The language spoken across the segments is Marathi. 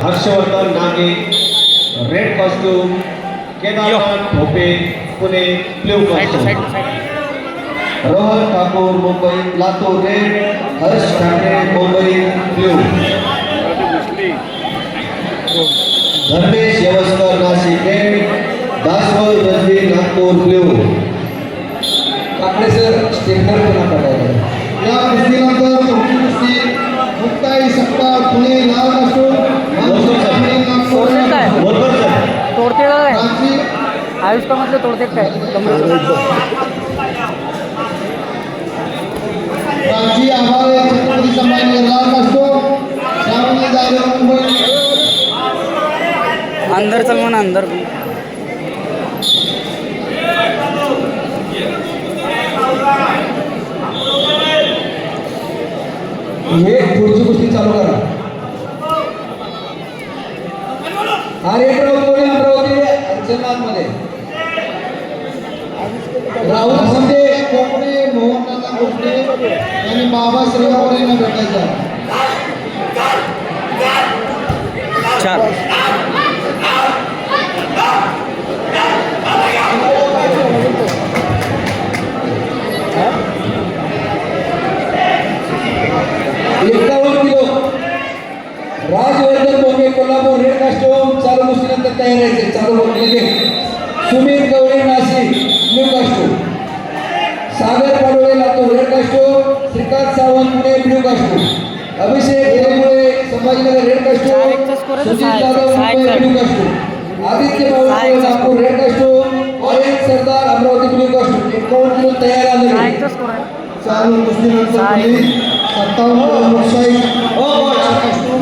Harshvardhan Nage red costume, Kedarnath Bhope Pune blue costume, Rohan Thakur Mumbai Latur red, Harsh Thackeray Mumbai blue, Dharmesh Yavaskar Nashik red, Daswal Ranveer Nagpur blue. Kakade sir स्टेटनर पुन्हा पडायला या कुस्तीनंतर पुढची कुस्ती मुक्ताई सप्ताह पुणे लाल कस्टूम तोडते काय आयुष का म्हटलं तोडते काय रामजी आभार छत्रपती संभाजी लाल कस्टूम श्रावणी जाधव मुंबई. अंदर चल म्हणा अंदर हे पुढची कुस्ती चालू करा. आर्यप्रभू अमरावती अर्चनाथ मध्ये राहुल शिंदे कोकणे मोहनदादा कोकणे आणि बाबा श्रीगावकर यांना भेटायचं. चार राजवर्धन बोंगे कोल्हापूर रेड कास्टूम चालू कुस्तीनंतर तयार राहायचे. चालू बोलले Sumit Gawale Nashik blue costume, Sagar Padole Latur red costume, Shrikant Sawant Pune blue costume, Abhishek Hiremule Sambhajinagar red costume, Sujit Jadhav Mumbai blue costume, Aditya Bawale Nagpur red costume, orange Sardar Amravati blue costume. 51 kilo तयार आले. चालू कुस्तीनंतर 57 मुक्ताई कस्टूम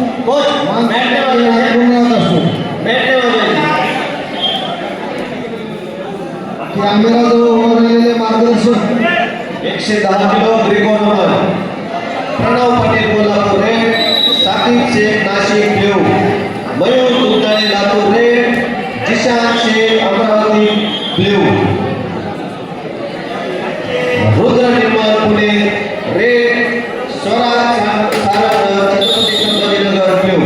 कॅमेरा जवळ उभं राहिलेले मार्गदर्शक 110 किलो त्रिकोण Pranav Patil Kolhapur red, Saqib Shaikh Nashik blue, Mayur Dudhale Latur red, Zeeshan Shaikh Amravati blue, Rudra Nirmal Pune red, Swaraj Sarang Chhatrapati Sambhajinagar blue.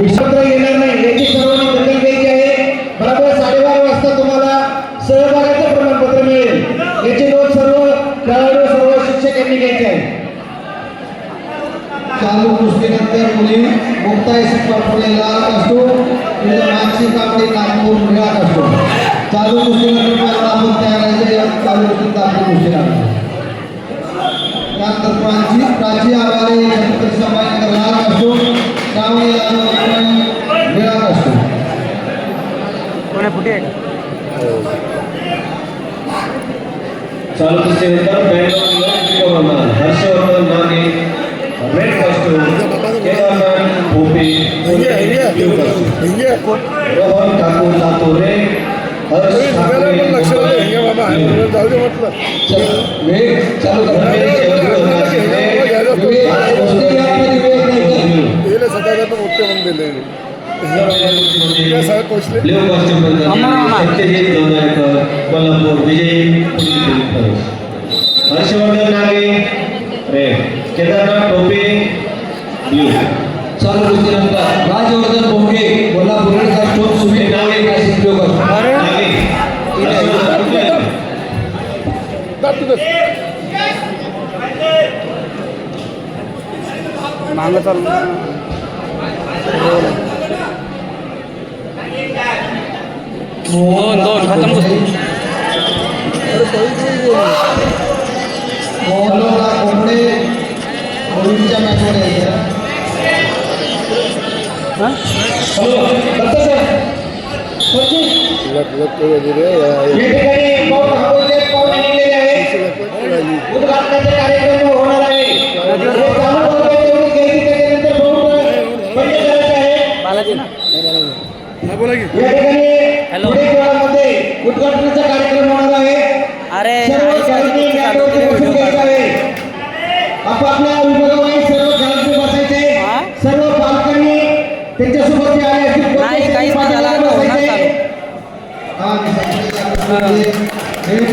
विश्वत्र येणार नाही याची सर्वांनी दखल घ्यायची आहे. बरोबर 12:30 वाजता तुम्हाला सहभागाचं प्रमाणपत्र मिळेल. याची नोंद सर्व खेळाडू सर्व शिक्षक यांनी घ्यायची आहे. चालू कुस्तीनंतर मुली मुक्ताई पुणे लाल कस्टूम, मानसी कांबळे नागपूर निळा कस्टूम. चालू कुस्तीनंतर मला आपण तयार आहे. चालू कुस्तीत आपली कुस्ती लागली. त्यानंतर प्राची आवारे छत्रपती संभाजीनगर लाल कस्टूम, श्रावणी जाधव निळा कस्टूम. फुटे चालू कुस्तीनंतर band Harshvardhan Nage red costume, Kedarnath Bhope blue costume, Rohan Thakur Latur red, Harsh Thackeray वेग चालू करा. ब्लू कॉस्ट्यूम सत्यजित लोणारकर कोल्हापूर विजयी हर्षवर्धन नागे रेड, केदारनाथ भोपे ब्लू. चालू कुस्तीनंतर Rajvardhan Bonge Kolhapur red costume, Sumit Gawale Nashik blue costume. मांग चालू दोन खतम कुस्ती. मोहनला कोंबडे मुलींच्या मॅचमध्ये यायचं. या ठिकाणी पाऊल थांबवले, पाऊल निघालेले आहे. उद्घाटनाचे कार्यक्रम होणार आहे. जे चालू पाऊल आहे तेवढी घ्यायची, त्याच्यानंतर पाऊल बंद करायचं आहे. बालाजी ना या ठिकाणी पुढे खेळामध्ये उद्घाटनाचा कार्यक्रम होणार आहे. अरे सर्व खेळाडूंनी मॅटवरती बसून घ्यायचं आहे. आपापल्या विभागामध्ये सर्व खेळाडू बसायचे. सर्व पालकांनी त्यांच्यासोबत जे आले असतील नाही काहीच नाही झाला. बसायचे.